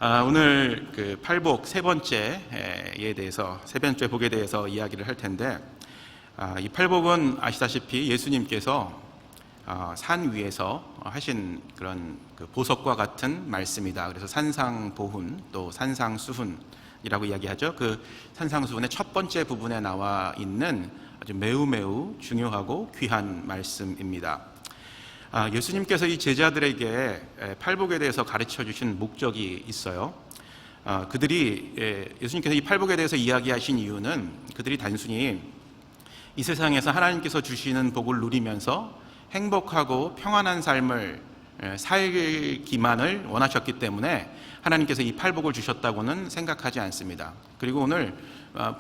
오늘 그 팔복 세 번째에 대해서 세 번째 복에 대해서 이야기를 할 텐데, 이 팔복은 아시다시피 예수님께서 산 위에서 하신 그런 그 보석과 같은 말씀이다. 그래서 산상보훈 또 산상수훈이라고 이야기하죠. 그 산상수훈의 첫 번째 부분에 나와 있는 아주 매우 중요하고 귀한 말씀입니다. 예수님께서 이 제자들에게 팔복에 대해서 가르쳐 주신 목적이 있어요. 예수님께서 이 팔복에 대해서 이야기하신 이유는 그들이 단순히 이 세상에서 하나님께서 주시는 복을 누리면서 행복하고 평안한 삶을 살기만을 원하셨기 때문에 하나님께서 이 팔복을 주셨다고는 생각하지 않습니다. 그리고 오늘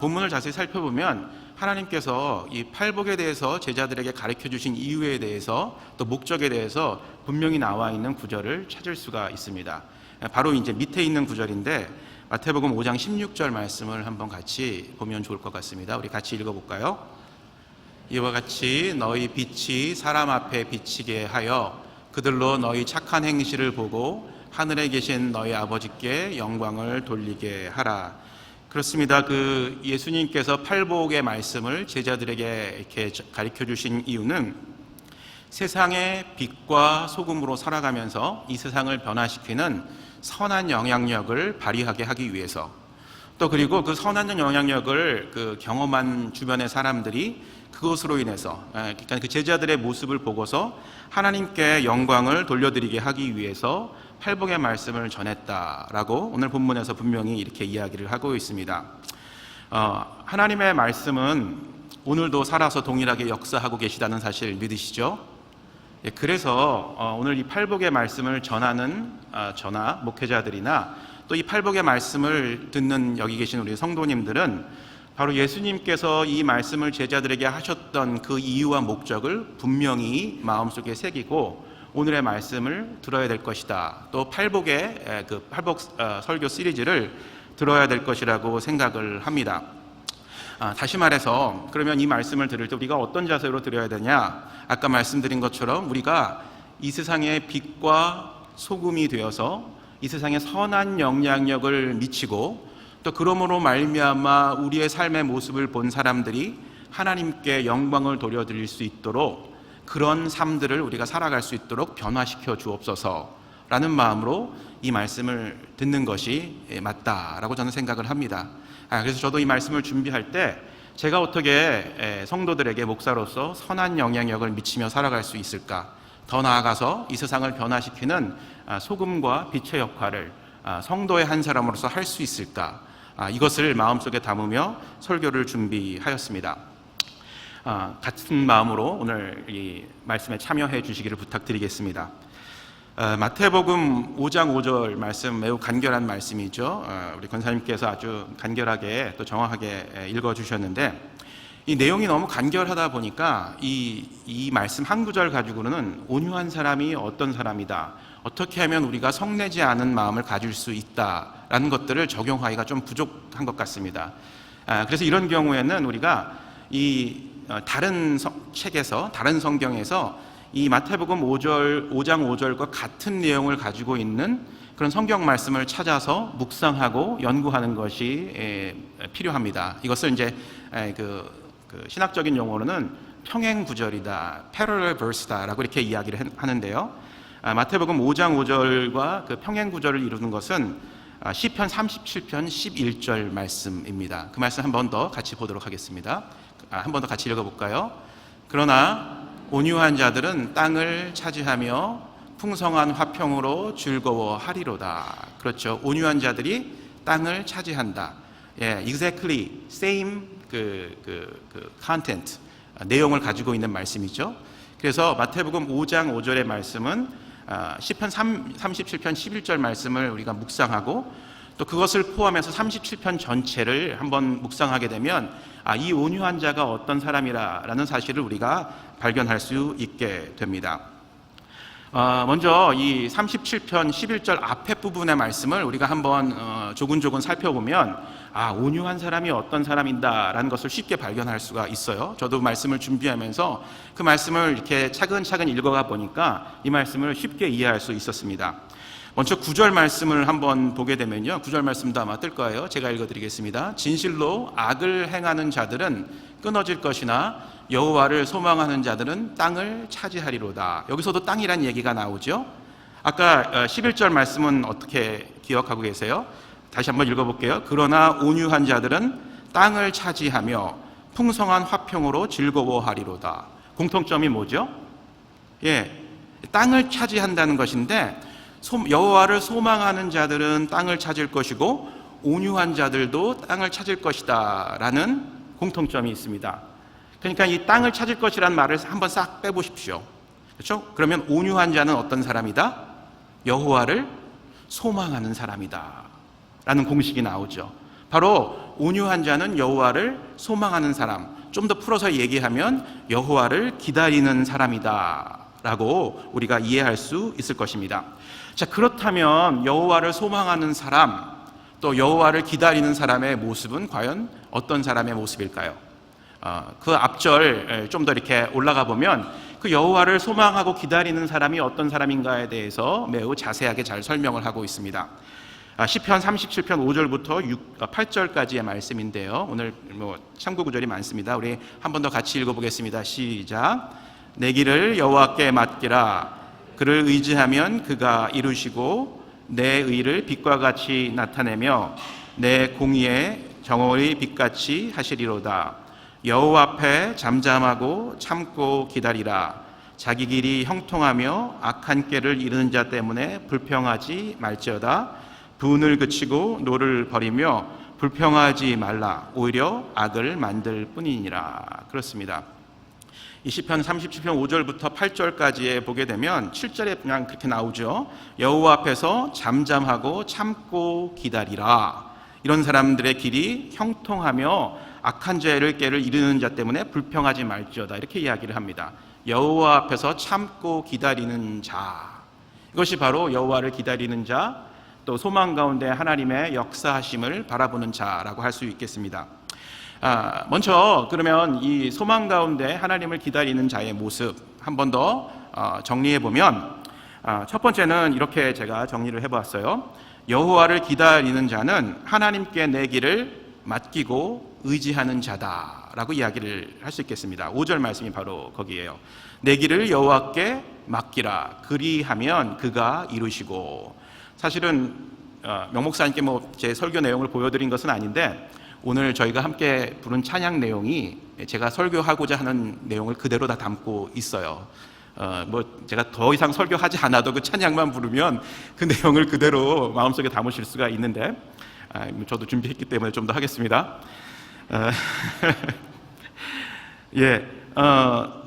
본문을 자세히 살펴보면 하나님께서 이 팔복에 대해서 제자들에게 가르쳐 주신 이유에 대해서 또 목적에 대해서 분명히 나와 있는 구절을 찾을 수가 있습니다. 바로 이제 밑에 있는 구절인데 마태복음 5장 16절 말씀을 한번 같이 보면 좋을 것 같습니다. 우리 같이 읽어볼까요? 이와 같이 너희 빛이 사람 앞에 비치게 하여 그들로 너희 착한 행실을 보고 하늘에 계신 너희 아버지께 영광을 돌리게 하라. 그렇습니다. 그 예수님께서 팔복의 말씀을 제자들에게 이렇게 가르쳐 주신 이유는 세상의 빛과 소금으로 살아가면서 이 세상을 변화시키는 선한 영향력을 발휘하게 하기 위해서, 또 그리고 그 선한 영향력을 그 경험한 주변의 사람들이 그것으로 인해서, 그러니까 그 제자들의 모습을 보고서 하나님께 영광을 돌려드리게 하기 위해서 팔복의 말씀을 전했다라고 오늘 본문에서 분명히 이렇게 이야기를 하고 있습니다. 하나님의 말씀은 오늘도 살아서 동일하게 역사하고 계시다는 사실 믿으시죠? 그래서 오늘 이 팔복의 말씀을 전하는 저나 목회자들이나 또 이 팔복의 말씀을 듣는 여기 계신 우리 성도님들은 바로 예수님께서 이 말씀을 제자들에게 하셨던 그 이유와 목적을 분명히 마음속에 새기고 오늘의 말씀을 들어야 될 것이다. 또 팔복의 그 팔복 설교 시리즈를 들어야 될 것이라고 생각을 합니다. 다시 말해서 그러면 이 말씀을 들을 때 우리가 어떤 자세로 들어야 되냐? 아까 말씀드린 것처럼 우리가 이 세상의 빛과 소금이 되어서 이 세상에 선한 영향력을 미치고 또 그러므로 말미암아 우리의 삶의 모습을 본 사람들이 하나님께 영광을 돌려드릴 수 있도록 그런 삶들을 우리가 살아갈 수 있도록 변화시켜 주옵소서라는 마음으로 이 말씀을 듣는 것이 맞다라고 저는 생각을 합니다. 그래서 저도 이 말씀을 준비할 때 제가 어떻게 성도들에게 목사로서 선한 영향력을 미치며 살아갈 수 있을까, 더 나아가서 이 세상을 변화시키는 소금과 빛의 역할을 성도의 한 사람으로서 할 수 있을까, 이것을 마음속에 담으며 설교를 준비하였습니다. 같은 마음으로 오늘 이 말씀에 참여해 주시기를 부탁드리겠습니다. 마태복음 5장 5절 말씀 매우 간결한 말씀이죠. 우리 권사님께서 아주 간결하게 또 정확하게 읽어주셨는데 이 내용이 너무 간결하다 보니까 이 말씀 한 구절 가지고는 온유한 사람이 어떤 사람이다, 어떻게 하면 우리가 성내지 않은 마음을 가질 수 있다라는 것들을 적용하기가 좀 부족한 것 같습니다. 그래서 이런 경우에는 우리가 이 다른 책에서, 다른 성경에서 이 마태복음 5장 5절과 같은 내용을 가지고 있는 그런 성경 말씀을 찾아서 묵상하고 연구하는 것이 필요합니다. 이것을 이제 그 신학적인 용어로는 평행 구절이다, parallel verse다라고 이렇게 이야기를 하는데요. 마태복음 5장 5절과 그 평행 구절을 이루는 것은 시편 37편 11절 말씀입니다. 그 말씀 한 번 더 같이 보도록 하겠습니다. 한 번 더 같이 읽어볼까요? 그러나 온유한 자들은 땅을 차지하며 풍성한 화평으로 즐거워하리로다. 그렇죠. 온유한 자들이 땅을 차지한다. Exactly same content, 내용을 가지고 있는 말씀이죠. 그래서 마태복음 5장 5절의 말씀은 시편 37편 11절 말씀을 우리가 묵상하고 또 그것을 포함해서 37편 전체를 한번 묵상하게 되면 이 온유한 자가 어떤 사람이라는 사실을 우리가 발견할 수 있게 됩니다. 먼저 이 37편 11절 앞에 부분의 말씀을 우리가 한번 조근조근 살펴보면 온유한 사람이 어떤 사람인다라는 것을 쉽게 발견할 수가 있어요. 저도 말씀을 준비하면서 그 말씀을 이렇게 차근차근 읽어가 보니까 이 말씀을 쉽게 이해할 수 있었습니다. 먼저 9절 말씀을 한번 보게 되면요, 9절 말씀도 아마 뜰 거예요. 제가 읽어드리겠습니다. 진실로 악을 행하는 자들은 끊어질 것이나 여호와를 소망하는 자들은 땅을 차지하리로다. 여기서도 땅이란 얘기가 나오죠. 아까 11절 말씀은 어떻게 기억하고 계세요? 다시 한번 읽어볼게요. 그러나 온유한 자들은 땅을 차지하며 풍성한 화평으로 즐거워하리로다. 공통점이 뭐죠? 땅을 차지한다는 것인데, 여호와를 소망하는 자들은 땅을 찾을 것이고 온유한 자들도 땅을 찾을 것이다 라는 공통점이 있습니다. 그러니까 이 땅을 찾을 것이라는 말을 한번 싹 빼보십시오. 그렇죠? 그러면 온유한 자는 어떤 사람이다? 여호와를 소망하는 사람이다 라는 공식이 나오죠. 바로 온유한 자는 여호와를 소망하는 사람, 좀 더 풀어서 얘기하면 여호와를 기다리는 사람이다 라고 우리가 이해할 수 있을 것입니다. 자, 그렇다면 여호와를 소망하는 사람, 또 여호와를 기다리는 사람의 모습은 과연 어떤 사람의 모습일까요? 그 앞절 좀 더 이렇게 올라가 보면 그 여호와를 소망하고 기다리는 사람이 어떤 사람인가에 대해서 매우 자세하게 잘 설명을 하고 있습니다. 시편 37편 5절부터 8절까지의 말씀인데요, 오늘 참고 구절이 많습니다. 우리 한 번 더 같이 읽어보겠습니다. 시작. 내 길을 여호와께 맡기라. 그를 의지하면 그가 이루시고 내 의를 빛과 같이 나타내며 내 공의에 정오의 빛같이 하시리로다. 여호와 앞에 잠잠하고 참고 기다리라. 자기 길이 형통하며 악한 꾀를 이루는 자 때문에 불평하지 말지어다. 분을 그치고 노를 버리며 불평하지 말라. 오히려 악을 만들 뿐이니라. 그렇습니다. 이 시편 37편 5절부터 8절까지에 보게 되면 7절에 그냥 그렇게 나오죠. 여호와 앞에서 잠잠하고 참고 기다리라. 이런 사람들의 길이 형통하며 악한 꾀를 이루는 자 때문에 불평하지 말지어다. 이렇게 이야기를 합니다. 여호와 앞에서 참고 기다리는 자, 이것이 바로 여호와를 기다리는 자, 또 소망 가운데 하나님의 역사하심을 바라보는 자라고 할 수 있겠습니다. 먼저 그러면 이 소망 가운데 하나님을 기다리는 자의 모습 한 번 더 정리해 보면, 첫 번째는 이렇게 제가 정리를 해보았어요. 여호와를 기다리는 자는 하나님께 내 길을 맡기고 의지하는 자다라고 이야기를 할 수 있겠습니다. 5절 말씀이 바로 거기에요. 내 길을 여호와께 맡기라. 그리하면 그가 이루시고. 사실은 명 목사님께 제 설교 내용을 보여드린 것은 아닌데, 오늘 저희가 함께 부른 찬양 내용이 제가 설교하고자 하는 내용을 그대로 다 담고 있어요. 제가 더 이상 설교하지 않아도 그 찬양만 부르면 그 내용을 그대로 마음속에 담으실 수가 있는데, 저도 준비했기 때문에 좀 더 하겠습니다.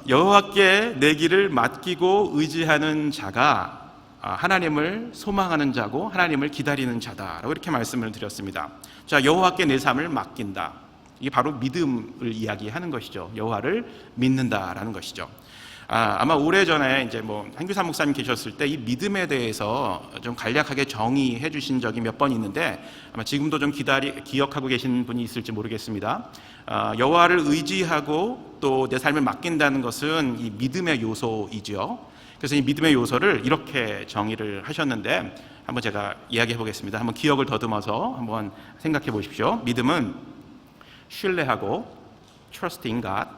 여호와께 내 길을 맡기고 의지하는 자가 하나님을 소망하는 자고 하나님을 기다리는 자다라고 이렇게 말씀을 드렸습니다. 자, 여호와께 내 삶을 맡긴다. 이게 바로 믿음을 이야기하는 것이죠. 여호와를 믿는다라는 것이죠. 아마 오래전에 이제 한규삼 목사님 계셨을 때 이 믿음에 대해서 좀 간략하게 정의해 주신 적이 몇 번 있는데, 아마 지금도 좀 기억하고 계신 분이 있을지 모르겠습니다. 여호와를 의지하고 또 내 삶을 맡긴다는 것은 이 믿음의 요소이죠. 그래서 이 믿음의 요소를 이렇게 정의를 하셨는데, 한번 제가 이야기해 보겠습니다. 한번 기억을 더듬어서 한번 생각해 보십시오. 믿음은 신뢰하고 trusting God,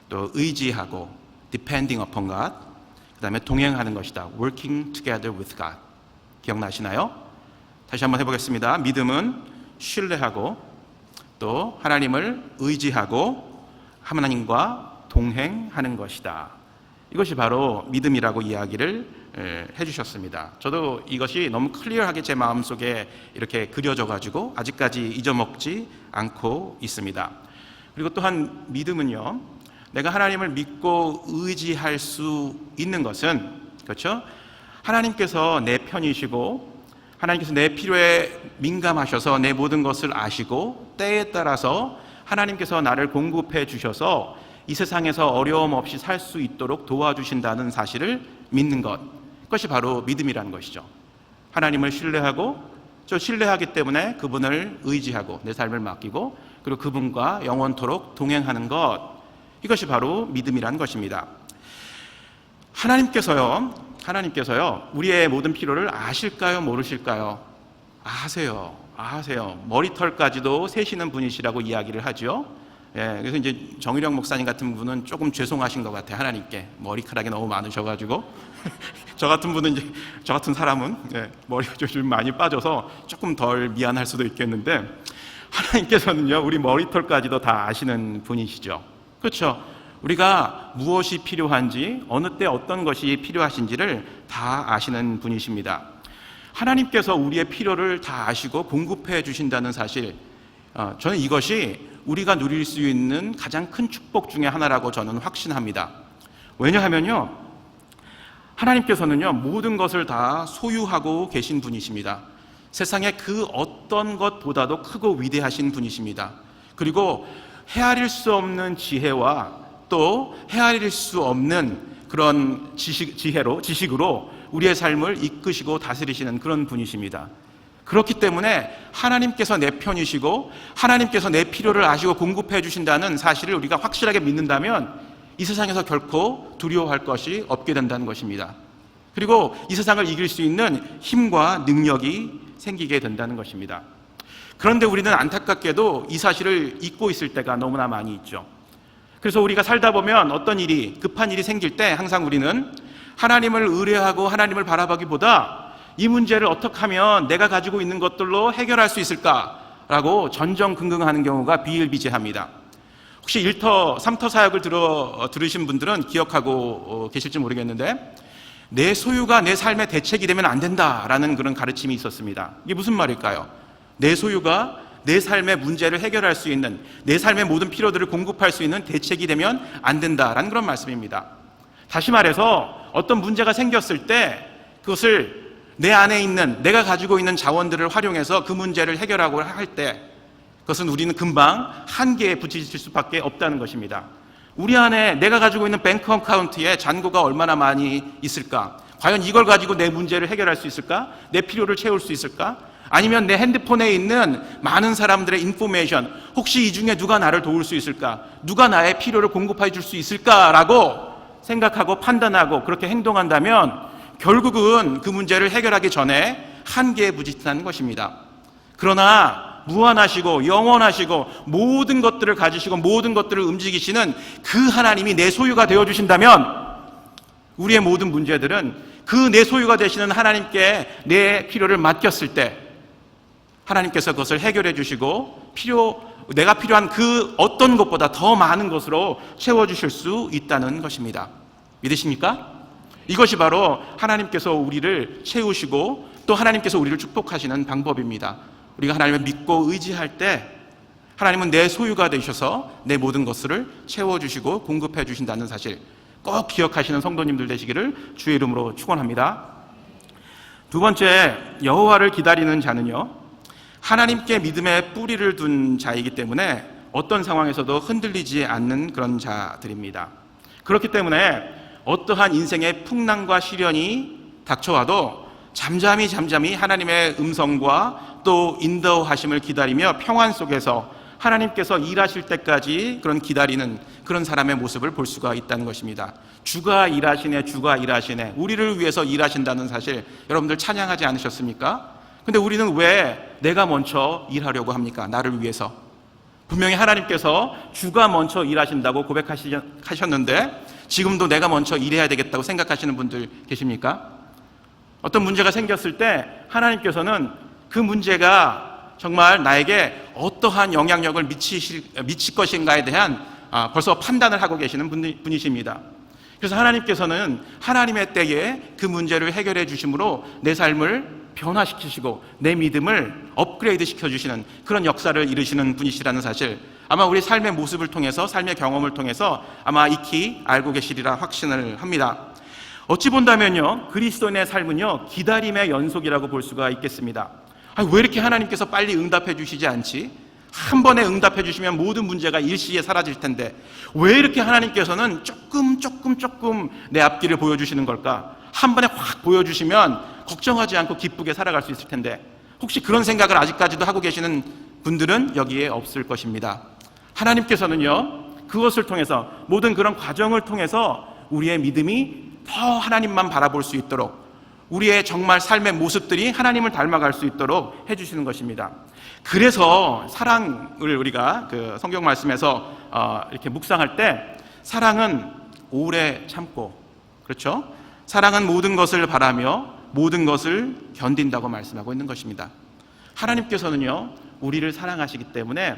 또 의지하고 depending upon God, 그 다음에 동행하는 것이다. working together with God. 기억나시나요? 다시 한번 해보겠습니다. 믿음은 신뢰하고 또 하나님을 의지하고 하나님과 동행하는 것이다. 이것이 바로 믿음이라고 이야기를 해주셨습니다. 저도 이것이 너무 클리어하게 제 마음속에 이렇게 그려져가지고 아직까지 잊어먹지 않고 있습니다. 그리고 또한 믿음은요, 내가 하나님을 믿고 의지할 수 있는 것은, 그렇죠? 하나님께서 내 편이시고 하나님께서 내 필요에 민감하셔서 내 모든 것을 아시고 때에 따라서 하나님께서 나를 공급해 주셔서 이 세상에서 어려움 없이 살 수 있도록 도와주신다는 사실을 믿는 것, 그것이 바로 믿음이라는 것이죠. 하나님을 신뢰하고, 저 신뢰하기 때문에 그분을 의지하고 내 삶을 맡기고, 그리고 그분과 영원토록 동행하는 것, 이것이 바로 믿음이라는 것입니다. 하나님께서요, 하나님께서요, 우리의 모든 필요를 아실까요, 모르실까요? 아세요. 머리털까지도 세시는 분이시라고 이야기를 하죠. 예, 그래서 이제 정일영 목사님 같은 분은 조금 죄송하신 것 같아요. 하나님께 머리카락이 너무 많으셔가지고 저 같은 사람은 머리가 좀 많이 빠져서 조금 덜 미안할 수도 있겠는데, 하나님께서는요, 우리 머리털까지도 다 아시는 분이시죠. 그렇죠? 우리가 무엇이 필요한지, 어느 때 어떤 것이 필요하신지를 다 아시는 분이십니다. 하나님께서 우리의 필요를 다 아시고 공급해 주신다는 사실, 저는 이것이 우리가 누릴 수 있는 가장 큰 축복 중에 하나라고 저는 확신합니다. 왜냐하면요, 하나님께서는요, 모든 것을 다 소유하고 계신 분이십니다. 세상의 그 어떤 것보다도 크고 위대하신 분이십니다. 그리고 헤아릴 수 없는 지혜와 또 헤아릴 수 없는 그런 지식으로 우리의 삶을 이끄시고 다스리시는 그런 분이십니다. 그렇기 때문에 하나님께서 내 편이시고 하나님께서 내 필요를 아시고 공급해 주신다는 사실을 우리가 확실하게 믿는다면 이 세상에서 결코 두려워할 것이 없게 된다는 것입니다. 그리고 이 세상을 이길 수 있는 힘과 능력이 생기게 된다는 것입니다. 그런데 우리는 안타깝게도 이 사실을 잊고 있을 때가 너무나 많이 있죠. 그래서 우리가 살다 보면 어떤 일이, 급한 일이 생길 때 항상 우리는 하나님을 의뢰하고 하나님을 바라보기보다 이 문제를 어떻게 하면 내가 가지고 있는 것들로 해결할 수 있을까라고 전전긍긍하는 경우가 비일비재합니다. 혹시 1터, 3터 사역을 들으신 분들은 기억하고 계실지 모르겠는데, 내 소유가 내 삶의 대책이 되면 안 된다라는 그런 가르침이 있었습니다. 이게 무슨 말일까요? 내 소유가 내 삶의 문제를 해결할 수 있는, 내 삶의 모든 필요들을 공급할 수 있는 대책이 되면 안 된다라는 그런 말씀입니다. 다시 말해서 어떤 문제가 생겼을 때 그것을 내 안에 있는, 내가 가지고 있는 자원들을 활용해서 그 문제를 해결하고 할 때 그것은 우리는 금방 한계에 부딪힐 수밖에 없다는 것입니다. 우리 안에 내가 가지고 있는 뱅크 어카운트에 잔고가 얼마나 많이 있을까? 과연 이걸 가지고 내 문제를 해결할 수 있을까? 내 필요를 채울 수 있을까? 아니면 내 핸드폰에 있는 많은 사람들의 인포메이션, 혹시 이 중에 누가 나를 도울 수 있을까? 누가 나의 필요를 공급해 줄 수 있을까라고 생각하고 판단하고 그렇게 행동한다면 결국은 그 문제를 해결하기 전에 한계에 부딪힌다는 것입니다. 그러나 무한하시고 영원하시고 모든 것들을 가지시고 모든 것들을 움직이시는 그 하나님이 내 소유가 되어주신다면 우리의 모든 문제들은 그 내 소유가 되시는 하나님께 내 필요를 맡겼을 때 하나님께서 그것을 해결해 주시고 내가 필요한 그 어떤 것보다 더 많은 것으로 채워주실 수 있다는 것입니다. 믿으십니까? 이것이 바로 하나님께서 우리를 채우시고 또 하나님께서 우리를 축복하시는 방법입니다. 우리가 하나님을 믿고 의지할 때 하나님은 내 소유가 되셔서 내 모든 것을 채워주시고 공급해 주신다는 사실 꼭 기억하시는 성도님들 되시기를 주의 이름으로 축원합니다. 두 번째, 여호와를 기다리는 자는요, 하나님께 믿음의 뿌리를 둔 자이기 때문에 어떤 상황에서도 흔들리지 않는 그런 자들입니다. 그렇기 때문에 어떠한 인생의 풍랑과 시련이 닥쳐와도 잠잠히 하나님의 음성과 또 인도하심을 기다리며 평안 속에서 하나님께서 일하실 때까지 그런 기다리는 그런 사람의 모습을 볼 수가 있다는 것입니다. 주가 일하시네, 우리를 위해서 일하신다는 사실 여러분들 찬양하지 않으셨습니까? 근데 우리는 왜 내가 먼저 일하려고 합니까? 나를 위해서. 분명히 하나님께서 주가 먼저 일하신다고 고백하셨는데 지금도 내가 먼저 일해야 되겠다고 생각하시는 분들 계십니까? 어떤 문제가 생겼을 때 하나님께서는 그 문제가 정말 나에게 어떠한 영향력을 미칠 것인가에 대한 벌써 판단을 하고 계시는 분이십니다. 그래서 하나님께서는 하나님의 때에 그 문제를 해결해 주심으로 내 삶을 변화시키시고 내 믿음을 업그레이드 시켜주시는 그런 역사를 이루시는 분이시라는 사실, 아마 우리 삶의 모습을 통해서, 삶의 경험을 통해서 아마 익히 알고 계시리라 확신을 합니다. 어찌 본다면요, 그리스도인의 삶은요, 기다림의 연속이라고 볼 수가 있겠습니다. 왜 이렇게 하나님께서 빨리 응답해 주시지 않지? 한 번에 응답해 주시면 모든 문제가 일시에 사라질 텐데 왜 이렇게 하나님께서는 조금 내 앞길을 보여주시는 걸까? 한 번에 확 보여주시면 걱정하지 않고 기쁘게 살아갈 수 있을 텐데, 혹시 그런 생각을 아직까지도 하고 계시는 분들은 여기에 없을 것입니다. 하나님께서는요, 그것을 통해서, 모든 그런 과정을 통해서 우리의 믿음이 더 하나님만 바라볼 수 있도록, 우리의 정말 삶의 모습들이 하나님을 닮아갈 수 있도록 해주시는 것입니다. 그래서 사랑을 우리가 그 성경 말씀에서 이렇게 묵상할 때, 사랑은 오래 참고, 그렇죠? 사랑은 모든 것을 바라며 모든 것을 견딘다고 말씀하고 있는 것입니다. 하나님께서는요, 우리를 사랑하시기 때문에,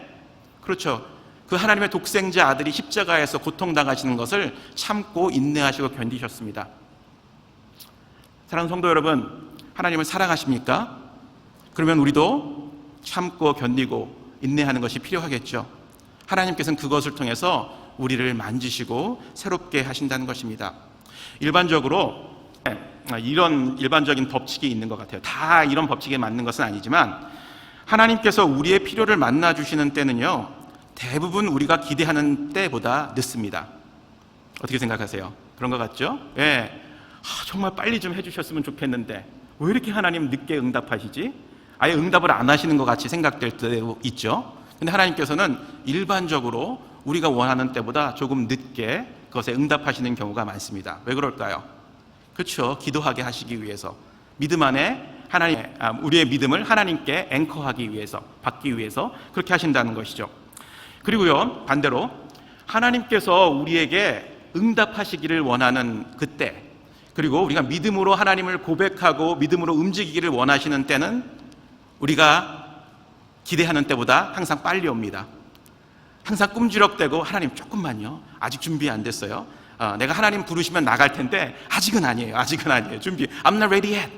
그렇죠, 그 하나님의 독생자 아들이 십자가에서 고통당하시는 것을 참고 인내하시고 견디셨습니다. 사랑하는 성도 여러분, 하나님을 사랑하십니까? 그러면 우리도 참고 견디고 인내하는 것이 필요하겠죠. 하나님께서는 그것을 통해서 우리를 만지시고 새롭게 하신다는 것입니다. 일반적으로 이런 일반적인 법칙이 있는 것 같아요. 다 이런 법칙에 맞는 것은 아니지만, 하나님께서 우리의 필요를 만나주시는 때는요, 대부분 우리가 기대하는 때보다 늦습니다. 어떻게 생각하세요? 그런 것 같죠? 예. 정말 빨리 좀 해주셨으면 좋겠는데 왜 이렇게 하나님 늦게 응답하시지? 아예 응답을 안 하시는 것 같이 생각될 때도 있죠. 근데 하나님께서는 일반적으로 우리가 원하는 때보다 조금 늦게 그것에 응답하시는 경우가 많습니다. 왜 그럴까요? 그렇죠. 기도하게 하시기 위해서, 믿음 안에 우리의 믿음을 하나님께 앵커하기 위해서, 받기 위해서 그렇게 하신다는 것이죠. 그리고요, 반대로 하나님께서 우리에게 응답하시기를 원하는 그때, 그리고 우리가 믿음으로 하나님을 고백하고 믿음으로 움직이기를 원하시는 때는 우리가 기대하는 때보다 항상 빨리 옵니다. 항상 꿈지럭대고, 하나님 조금만요, 아직 준비 안 됐어요. 내가 하나님 부르시면 나갈 텐데 아직은 아니에요. 준비, I'm not ready yet.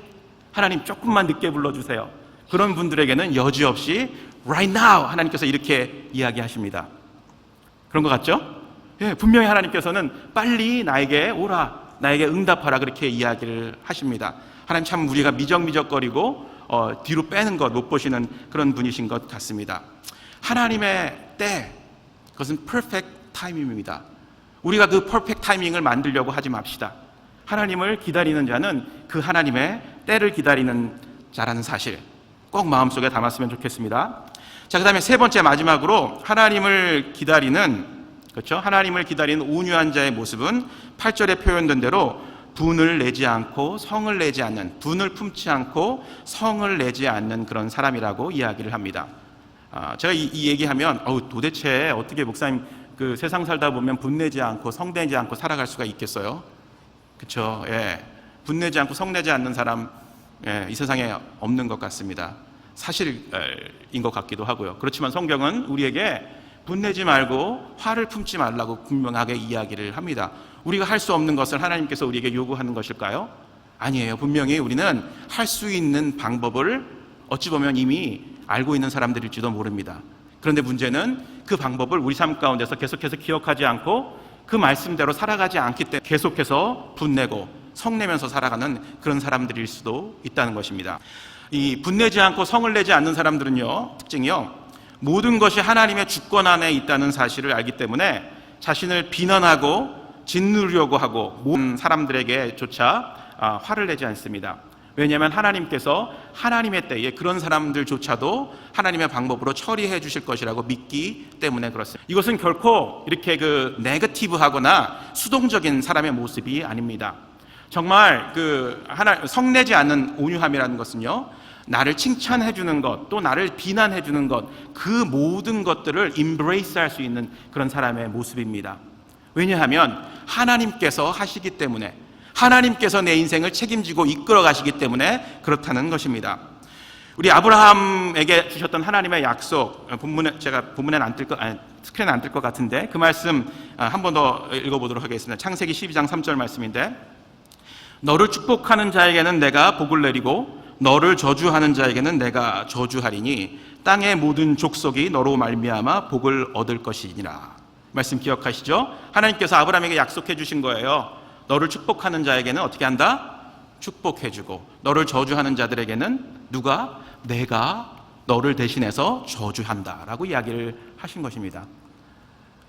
하나님 조금만 늦게 불러주세요. 그런 분들에게는 여지없이 right now 하나님께서 이렇게 이야기하십니다. 그런 것 같죠? 예, 분명히 하나님께서는 빨리 나에게 오라, 나에게 응답하라, 그렇게 이야기를 하십니다. 하나님 참 우리가 미적미적거리고 뒤로 빼는 것 못 보시는 그런 분이신 것 같습니다. 하나님의 때, 그것은 perfect 타이밍입니다. 우리가 그 퍼펙트 타이밍을 만들려고 하지 맙시다. 하나님을 기다리는 자는 그 하나님의 때를 기다리는 자라는 사실 꼭 마음속에 담았으면 좋겠습니다. 자, 그 다음에 세 번째, 마지막으로 하나님을 기다리는, 그렇죠? 하나님을 기다리는 온유한 자의 모습은 8절에 표현된 대로 분을 내지 않고 성을 내지 않는, 분을 품지 않고 성을 내지 않는 그런 사람이라고 이야기를 합니다. 제가 이 얘기하면 도대체 어떻게 목사님 그 세상 살다 보면 분내지 않고 성내지 않고 살아갈 수가 있겠어요? 그렇죠? 예. 분내지 않고 성내지 않는 사람, 이 세상에 없는 것 같습니다. 사실인 것 같기도 하고요. 그렇지만 성경은 우리에게 분내지 말고 화를 품지 말라고 분명하게 이야기를 합니다. 우리가 할 수 없는 것을 하나님께서 우리에게 요구하는 것일까요? 아니에요. 분명히 우리는 할 수 있는 방법을 어찌 보면 이미 알고 있는 사람들일지도 모릅니다. 그런데 문제는 그 방법을 우리 삶 가운데서 계속해서 기억하지 않고 그 말씀대로 살아가지 않기 때문에 계속해서 분내고 성내면서 살아가는 그런 사람들일 수도 있다는 것입니다. 이 분내지 않고 성을 내지 않는 사람들은요, 특징이요, 모든 것이 하나님의 주권 안에 있다는 사실을 알기 때문에 자신을 비난하고 짓누르려고 하고 모든 사람들에게조차 화를 내지 않습니다. 왜냐하면 하나님께서 하나님의 때에 그런 사람들조차도 하나님의 방법으로 처리해 주실 것이라고 믿기 때문에 그렇습니다. 이것은 결코 이렇게 네거티브하거나 수동적인 사람의 모습이 아닙니다. 정말 성내지 않는 온유함이라는 것은요, 나를 칭찬해 주는 것, 또 나를 비난해 주는 것, 그 모든 것들을 embrace 할 수 있는 그런 사람의 모습입니다. 왜냐하면 하나님께서 하시기 때문에, 하나님께서 내 인생을 책임지고 이끌어 가시기 때문에 그렇다는 것입니다. 우리 아브라함에게 주셨던 하나님의 약속, 본문에는 안 뜰 것, 스크린에 안 뜰 것 같은데 그 말씀 한 번 더 읽어보도록 하겠습니다. 창세기 12장 3절 말씀인데, 너를 축복하는 자에게는 내가 복을 내리고 너를 저주하는 자에게는 내가 저주하리니 땅의 모든 족속이 너로 말미암아 복을 얻을 것이니라. 말씀 기억하시죠? 하나님께서 아브라함에게 약속해 주신 거예요. 너를 축복하는 자에게는 어떻게 한다? 축복해주고, 너를 저주하는 자들에게는 누가? 내가 너를 대신해서 저주한다 라고 이야기를 하신 것입니다.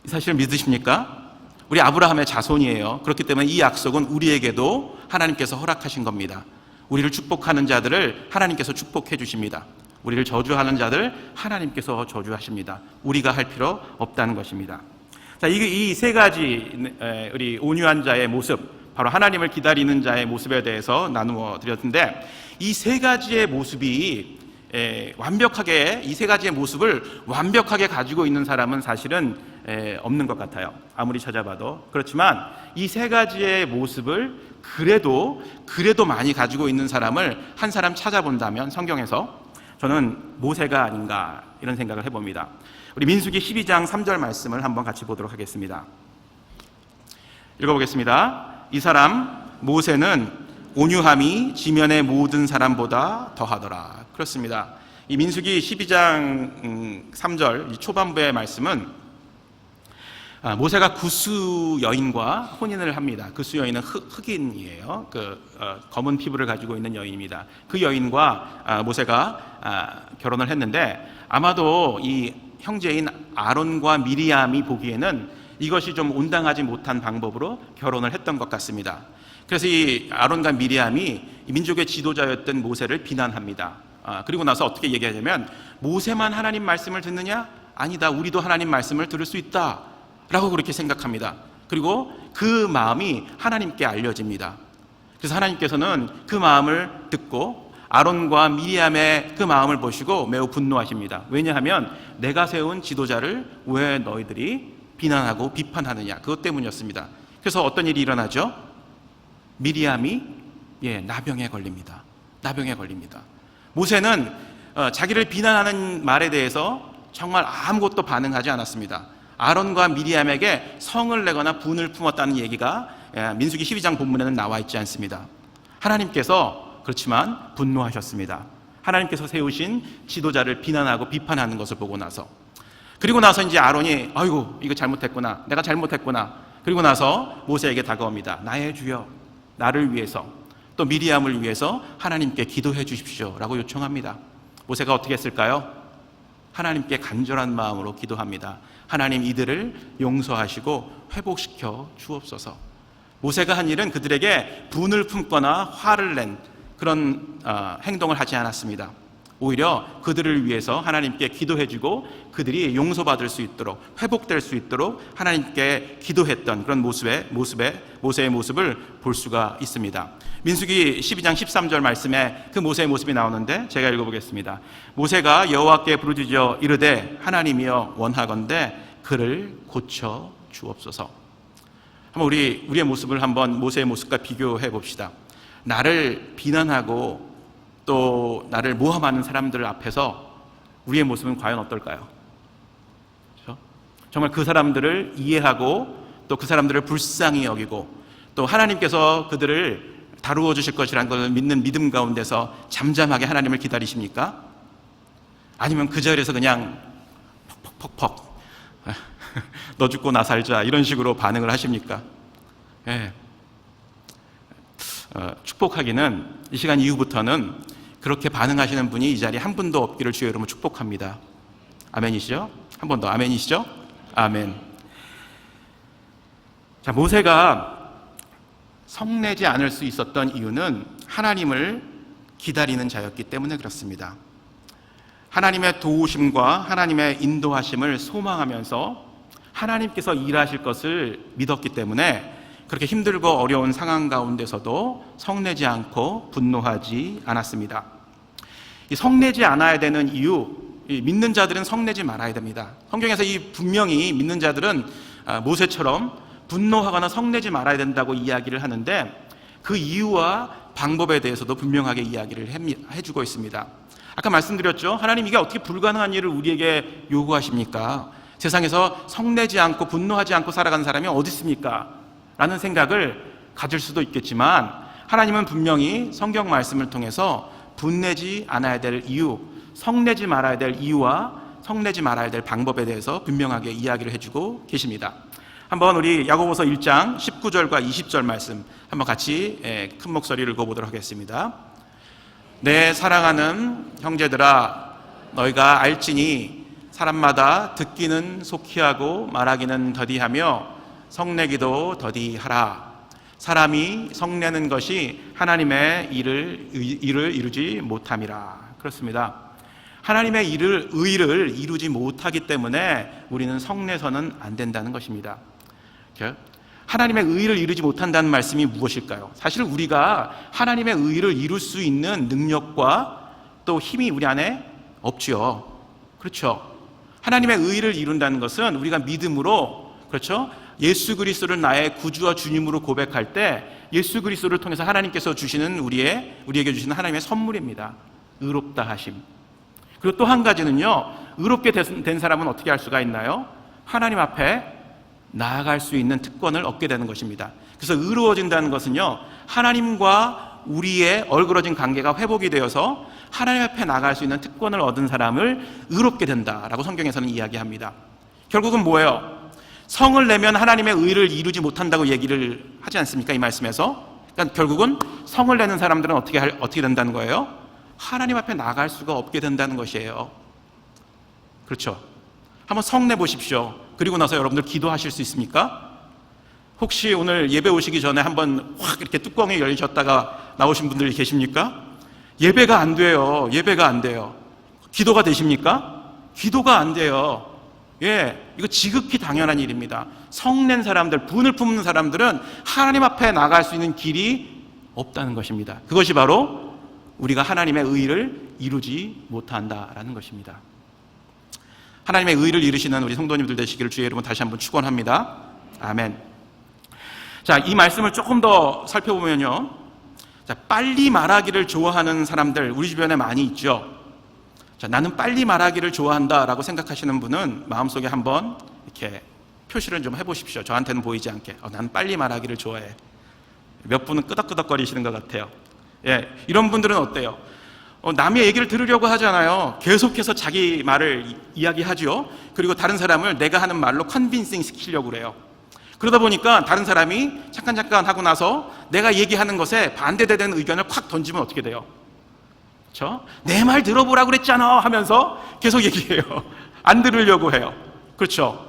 이 사실을 믿으십니까? 우리 아브라함의 자손이에요. 그렇기 때문에 이 약속은 우리에게도 하나님께서 허락하신 겁니다. 우리를 축복하는 자들을 하나님께서 축복해 주십니다. 우리를 저주하는 자들 하나님께서 저주하십니다. 우리가 할 필요 없다는 것입니다. 자, 이 세 가지 우리 온유한 자의 모습, 바로 하나님을 기다리는 자의 모습에 대해서 나누어 드렸는데, 이 세 가지의 모습이 이 세 가지의 모습을 완벽하게 가지고 있는 사람은 사실은 없는 것 같아요. 아무리 찾아봐도. 그렇지만 이 세 가지의 모습을 그래도 많이 가지고 있는 사람을 한 사람 찾아본다면 성경에서 저는 모세가 아닌가 이런 생각을 해봅니다. 우리 민수기 12장 3절 말씀을 한번 같이 보도록 하겠습니다. 읽어보겠습니다. 이 사람 모세는 온유함이 지면의 모든 사람보다 더하더라. 그렇습니다. 이 민수기 12장 3절 초반부의 말씀은 모세가 구스 여인과 혼인을 합니다. 구스 여인은 흑인이에요. 검은 피부를 가지고 있는 여인입니다. 그 여인과 모세가 결혼을 했는데, 아마도 이 형제인 아론과 미리암이 보기에는 이것이 좀 온당하지 못한 방법으로 결혼을 했던 것 같습니다. 그래서 이 아론과 미리암이 민족의 지도자였던 모세를 비난합니다. 그리고 나서 어떻게 얘기하냐면, 모세만 하나님 말씀을 듣느냐? 아니다, 우리도 하나님 말씀을 들을 수 있다 라고 그렇게 생각합니다. 그리고 그 마음이 하나님께 알려집니다. 그래서 하나님께서는 그 마음을 듣고 아론과 미리암의 그 마음을 보시고 매우 분노하십니다. 왜냐하면 내가 세운 지도자를 왜 너희들이 비난하고 비판하느냐, 그것 때문이었습니다. 그래서 어떤 일이 일어나죠? 미리암이 나병에 걸립니다. 나병에 걸립니다. 모세는 자기를 비난하는 말에 대해서 정말 아무것도 반응하지 않았습니다. 아론과 미리암에게 성을 내거나 분을 품었다는 얘기가 민수기 12장 본문에는 나와 있지 않습니다. 하나님께서 그렇지만 분노하셨습니다. 하나님께서 세우신 지도자를 비난하고 비판하는 것을 보고 나서, 그리고 나서 이제 아론이 아이고 이거 잘못했구나, 내가 잘못했구나. 그리고 나서 모세에게 다가옵니다. 나의 주여, 나를 위해서 또 미리암을 위해서 하나님께 기도해 주십시오 라고 요청합니다. 모세가 어떻게 했을까요? 하나님께 간절한 마음으로 기도합니다. 하나님, 이들을 용서하시고 회복시켜 주옵소서. 모세가 한 일은 그들에게 분을 품거나 화를 낸 그런 행동을 하지 않았습니다. 오히려 그들을 위해서 하나님께 기도해주고 그들이 용서받을 수 있도록, 회복될 수 있도록 하나님께 기도했던 그런 모세의 모습을 볼 수가 있습니다. 민수기 12장 13절 말씀에 그 모세의 모습이 나오는데 제가 읽어보겠습니다. 모세가 여호와께 부르짖어 이르되 하나님이여 원하건대 그를 고쳐 주옵소서. 한번 우리의 모습을 한번 모세의 모습과 비교해 봅시다. 나를 비난하고 또 나를 모함하는 사람들 앞에서 우리의 모습은 과연 어떨까요? 그렇죠? 정말 그 사람들을 이해하고 또 그 사람들을 불쌍히 여기고 또 하나님께서 그들을 다루어 주실 것이라는 것을 믿는 믿음 가운데서 잠잠하게 하나님을 기다리십니까? 아니면 그 자리에서 그냥 퍽퍽퍽 너 죽고 나 살자 이런 식으로 반응을 하십니까? 축복하기는 이 시간 이후부터는 그렇게 반응하시는 분이 이 자리에 한 분도 없기를 주의 이름으로 축복합니다. 아멘이시죠? 한 번 더 아멘이시죠? 아멘. 자, 모세가 성내지 않을 수 있었던 이유는 하나님을 기다리는 자였기 때문에 그렇습니다. 하나님의 도우심과 하나님의 인도하심을 소망하면서 하나님께서 일하실 것을 믿었기 때문에 그렇게 힘들고 어려운 상황 가운데서도 성내지 않고 분노하지 않았습니다. 이 성내지 않아야 되는 이유, 믿는 자들은 성내지 말아야 됩니다. 성경에서 분명히 믿는 자들은 모세처럼 분노하거나 성내지 말아야 된다고 이야기를 하는데 그 이유와 방법에 대해서도 분명하게 이야기를 해주고 있습니다. 아까 말씀드렸죠. 하나님, 이게 어떻게 불가능한 일을 우리에게 요구하십니까? 세상에서 성내지 않고 분노하지 않고 살아가는 사람이 어디 있습니까? 라는 생각을 가질 수도 있겠지만 하나님은 분명히 성경 말씀을 통해서 분내지 않아야 될 이유, 성내지 말아야 될 이유와 성내지 말아야 될 방법에 대해서 분명하게 이야기를 해주고 계십니다. 한번 우리 야고보서 1장 19절과 20절 말씀 한번 같이 큰 목소리를 읽어보도록 하겠습니다. 내 사랑하는 형제들아, 너희가 알지니 사람마다 듣기는 속히하고 말하기는 더디하며 성내기도 더디하라. 사람이 성내는 것이 하나님의 일을 이루지 못함이라. 그렇습니다. 하나님의 의를 이루지 못하기 때문에 우리는 성내서는 안 된다는 것입니다. 하나님의 의를 이루지 못한다는 말씀이 무엇일까요? 사실 우리가 하나님의 의를 이룰 수 있는 능력과 또 힘이 우리 안에 없지요. 그렇죠? 하나님의 의를 이룬다는 것은 우리가 믿음으로, 그렇죠? 예수 그리스도를 나의 구주와 주님으로 고백할 때 예수 그리스도를 통해서 하나님께서 주시는 우리에게 주시는 하나님의 선물입니다. 의롭다 하심. 그리고 또 한 가지는요, 의롭게 된 사람은 어떻게 할 수가 있나요? 하나님 앞에 나아갈 수 있는 특권을 얻게 되는 것입니다. 그래서 의로워진다는 것은요, 하나님과 우리의 얼그러진 관계가 회복이 되어서 하나님 앞에 나아갈 수 있는 특권을 얻은 사람을 의롭게 된다라고 성경에서는 이야기합니다. 결국은 뭐예요? 성을 내면 하나님의 의를 이루지 못한다고 얘기를 하지 않습니까? 이 말씀에서. 그러니까 결국은 성을 내는 사람들은 어떻게 된다는 거예요? 하나님 앞에 나아갈 수가 없게 된다는 것이에요. 그렇죠? 한번 성 내보십시오. 그리고 나서 여러분들 기도하실 수 있습니까? 혹시 오늘 예배 오시기 전에 한번 확 이렇게 뚜껑이 열리셨다가 나오신 분들이 계십니까? 예배가 안 돼요. 예배가 안 돼요. 기도가 되십니까? 기도가 안 돼요. 이거 지극히 당연한 일입니다. 성낸 사람들, 분을 품는 사람들은 하나님 앞에 나갈 수 있는 길이 없다는 것입니다. 그것이 바로 우리가 하나님의 의를 이루지 못한다라는 것입니다. 하나님의 의를 이루시는 우리 성도님들 되시기를 주의 이름으로 다시 한번 축원합니다. 아멘. 자, 이 말씀을 조금 더 살펴보면요, 자, 빨리 말하기를 좋아하는 사람들 우리 주변에 많이 있죠. 자, 나는 빨리 말하기를 좋아한다라고 생각하시는 분은 마음속에 한번 이렇게 표시를 좀 해보십시오. 저한테는 보이지 않게. 나는 빨리 말하기를 좋아해. 몇 분은 끄덕끄덕거리시는 것 같아요. 이런 분들은 어때요? 남의 얘기를 들으려고 하잖아요. 계속해서 자기 말을 이야기하죠. 그리고 다른 사람을 내가 하는 말로 컨빈싱 시키려고 그래요. 그러다 보니까 다른 사람이 잠깐 하고 나서 내가 얘기하는 것에 반대되는 의견을 콱 던지면 어떻게 돼요? 그렇죠? 내 말 들어보라고 그랬잖아 하면서 계속 얘기해요. 안 들으려고 해요. 그렇죠?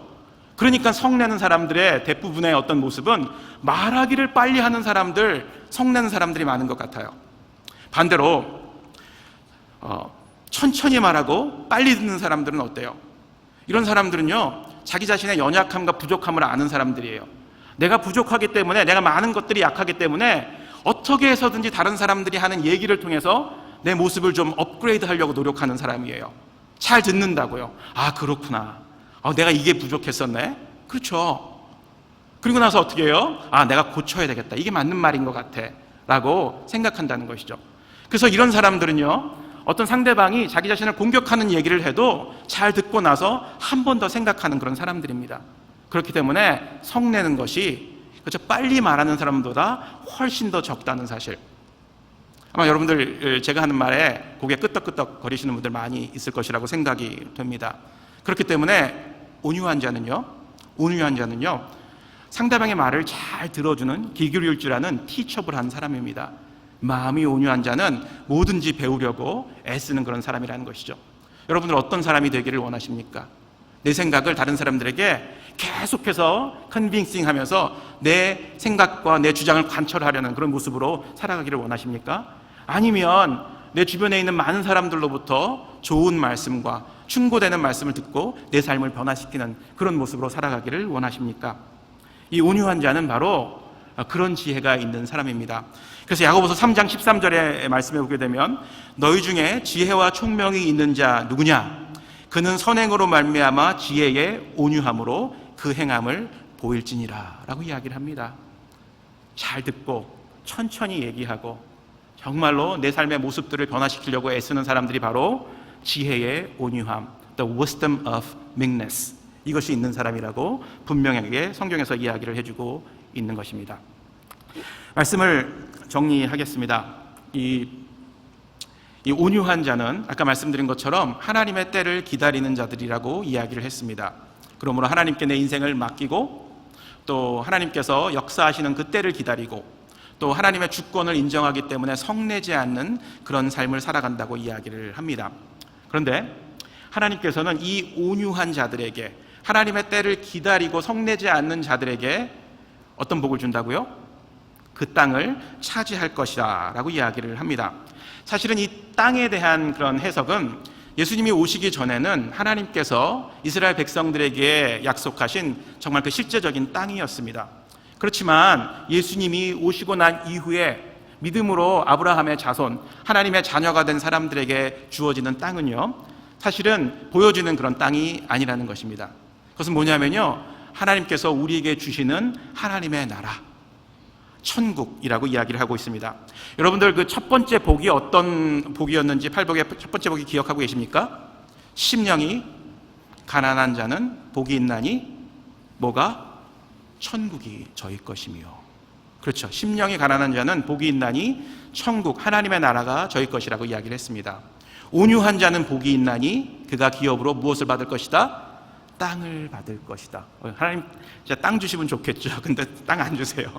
그러니까 성내는 사람들의 대부분의 어떤 모습은 말하기를 빨리 하는 사람들, 성내는 사람들이 많은 것 같아요. 반대로 천천히 말하고 빨리 듣는 사람들은 어때요? 이런 사람들은요, 자기 자신의 연약함과 부족함을 아는 사람들이에요. 내가 부족하기 때문에, 내가 많은 것들이 약하기 때문에 어떻게 해서든지 다른 사람들이 하는 얘기를 통해서 내 모습을 좀 업그레이드 하려고 노력하는 사람이에요. 잘 듣는다고요. 아, 그렇구나. 내가 이게 부족했었네. 그렇죠. 그리고 나서 어떻게 해요? 내가 고쳐야 되겠다. 이게 맞는 말인 것 같아 라고 생각한다는 것이죠. 그래서 이런 사람들은요, 어떤 상대방이 자기 자신을 공격하는 얘기를 해도 잘 듣고 나서 한 번 더 생각하는 그런 사람들입니다. 그렇기 때문에 성내는 것이, 그렇죠, 빨리 말하는 사람보다 훨씬 더 적다는 사실. 아마 여러분들 제가 하는 말에 고개 끄덕끄덕 거리시는 분들 많이 있을 것이라고 생각이 됩니다. 그렇기 때문에 온유한 자는요, 상대방의 말을 잘 들어주는, 귀 기울일 줄 아는 티처블한 사람입니다. 마음이 온유한 자는 뭐든지 배우려고 애쓰는 그런 사람이라는 것이죠. 여러분들 어떤 사람이 되기를 원하십니까? 내 생각을 다른 사람들에게 계속해서 컨빙싱 하면서 내 생각과 내 주장을 관철하려는 그런 모습으로 살아가기를 원하십니까? 아니면 내 주변에 있는 많은 사람들로부터 좋은 말씀과 충고되는 말씀을 듣고 내 삶을 변화시키는 그런 모습으로 살아가기를 원하십니까? 이 온유한 자는 바로 그런 지혜가 있는 사람입니다. 그래서 야고보서 3장 13절의 말씀에 보게 되면 너희 중에 지혜와 총명이 있는 자 누구냐? 그는 선행으로 말미암아 지혜의 온유함으로 그 행함을 보일지니라 라고 이야기를 합니다. 잘 듣고 천천히 얘기하고 정말로 내 삶의 모습들을 변화시키려고 애쓰는 사람들이 바로 지혜의 온유함, the wisdom of meekness, 이것이 있는 사람이라고 분명하게 성경에서 이야기를 해주고 있는 것입니다. 말씀을 정리하겠습니다. 이 온유한 자는 아까 말씀드린 것처럼 하나님의 때를 기다리는 자들이라고 이야기를 했습니다. 그러므로 하나님께 내 인생을 맡기고 또 하나님께서 역사하시는 그 때를 기다리고 또 하나님의 주권을 인정하기 때문에 성내지 않는 그런 삶을 살아간다고 이야기를 합니다. 그런데 하나님께서는 이 온유한 자들에게, 하나님의 때를 기다리고 성내지 않는 자들에게 어떤 복을 준다고요? 그 땅을 차지할 것이다 라고 이야기를 합니다. 사실은 이 땅에 대한 그런 해석은 예수님이 오시기 전에는 하나님께서 이스라엘 백성들에게 약속하신 정말 그 실제적인 땅이었습니다. 그렇지만 예수님이 오시고 난 이후에 믿음으로 아브라함의 자손, 하나님의 자녀가 된 사람들에게 주어지는 땅은요, 사실은 보여지는 그런 땅이 아니라는 것입니다. 그것은 뭐냐면요, 하나님께서 우리에게 주시는 하나님의 나라, 천국이라고 이야기를 하고 있습니다. 여러분들 그 첫 번째 복이 어떤 복이었는지 팔복의 첫 번째 복이 기억하고 계십니까? 심령이 가난한 자는 복이 있나니 뭐가? 천국이 저희 것이며. 그렇죠. 심령이 가난한 자는 복이 있나니 천국, 하나님의 나라가 저희 것이라고 이야기를 했습니다. 온유한 자는 복이 있나니 그가 기업으로 무엇을 받을 것이다? 땅을 받을 것이다. 하나님 진짜 땅 주시면 좋겠죠. 근데 땅 안 주세요.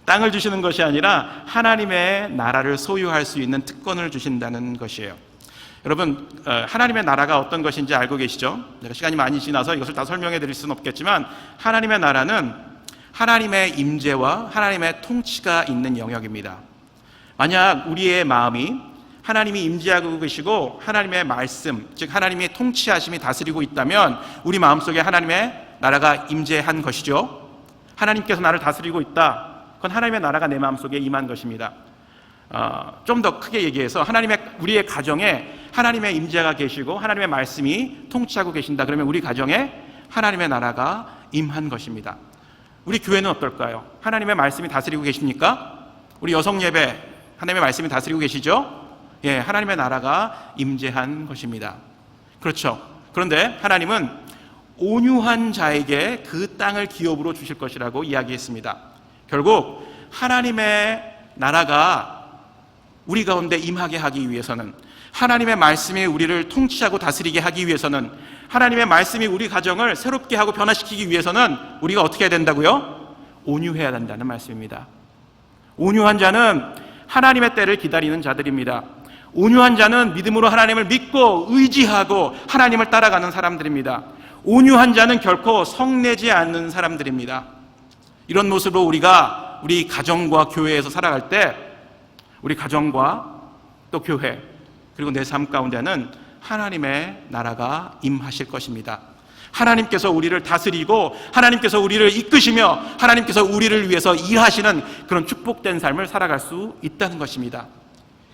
땅을 주시는 것이 아니라 하나님의 나라를 소유할 수 있는 특권을 주신다는 것이에요. 여러분, 하나님의 나라가 어떤 것인지 알고 계시죠? 제가 시간이 많이 지나서 이것을 다 설명해 드릴 수는 없겠지만, 하나님의 나라는 하나님의 임재와 하나님의 통치가 있는 영역입니다. 만약 우리의 마음이 하나님이 임재하고 계시고 하나님의 말씀, 즉 하나님의 통치하심이 다스리고 있다면 우리 마음속에 하나님의 나라가 임재한 것이죠. 하나님께서 나를 다스리고 있다. 그건 하나님의 나라가 내 마음속에 임한 것입니다. 좀 더 크게 얘기해서 우리의 가정에 하나님의 임재가 계시고 하나님의 말씀이 통치하고 계신다. 그러면 우리 가정에 하나님의 나라가 임한 것입니다. 우리 교회는 어떨까요? 하나님의 말씀이 다스리고 계십니까? 우리 여성 예배 하나님의 말씀이 다스리고 계시죠? 예, 하나님의 나라가 임재한 것입니다. 그렇죠. 그런데 하나님은 온유한 자에게 그 땅을 기업으로 주실 것이라고 이야기했습니다. 결국 하나님의 나라가 우리 가운데 임하게 하기 위해서는, 하나님의 말씀이 우리를 통치하고 다스리게 하기 위해서는, 하나님의 말씀이 우리 가정을 새롭게 하고 변화시키기 위해서는 우리가 어떻게 해야 된다고요? 온유해야 된다는 말씀입니다. 온유한 자는 하나님의 때를 기다리는 자들입니다. 온유한 자는 믿음으로 하나님을 믿고 의지하고 하나님을 따라가는 사람들입니다. 온유한 자는 결코 성내지 않는 사람들입니다. 이런 모습으로 우리가 우리 가정과 교회에서 살아갈 때 우리 가정과 또 교회 그리고 내 삶 가운데는 하나님의 나라가 임하실 것입니다. 하나님께서 우리를 다스리고 하나님께서 우리를 이끄시며 하나님께서 우리를 위해서 일하시는 그런 축복된 삶을 살아갈 수 있다는 것입니다.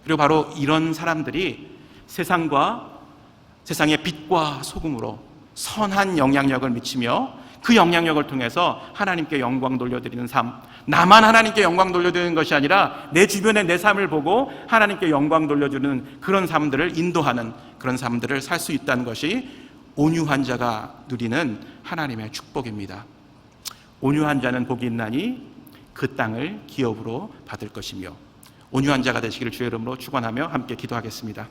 그리고 바로 이런 사람들이 세상의 빛과 소금으로 선한 영향력을 미치며 그 영향력을 통해서 하나님께 영광 돌려드리는 삶, 나만 하나님께 영광 돌려드리는 것이 아니라 내 주변의 내 삶을 보고 하나님께 영광 돌려주는 그런 삶들을 인도하는 그런 삶들을 살 수 있다는 것이 온유한 자가 누리는 하나님의 축복입니다. 온유한 자는 복이 있나니 그 땅을 기업으로 받을 것이며, 온유한 자가 되시기를 주의 이름으로 축원하며 함께 기도하겠습니다.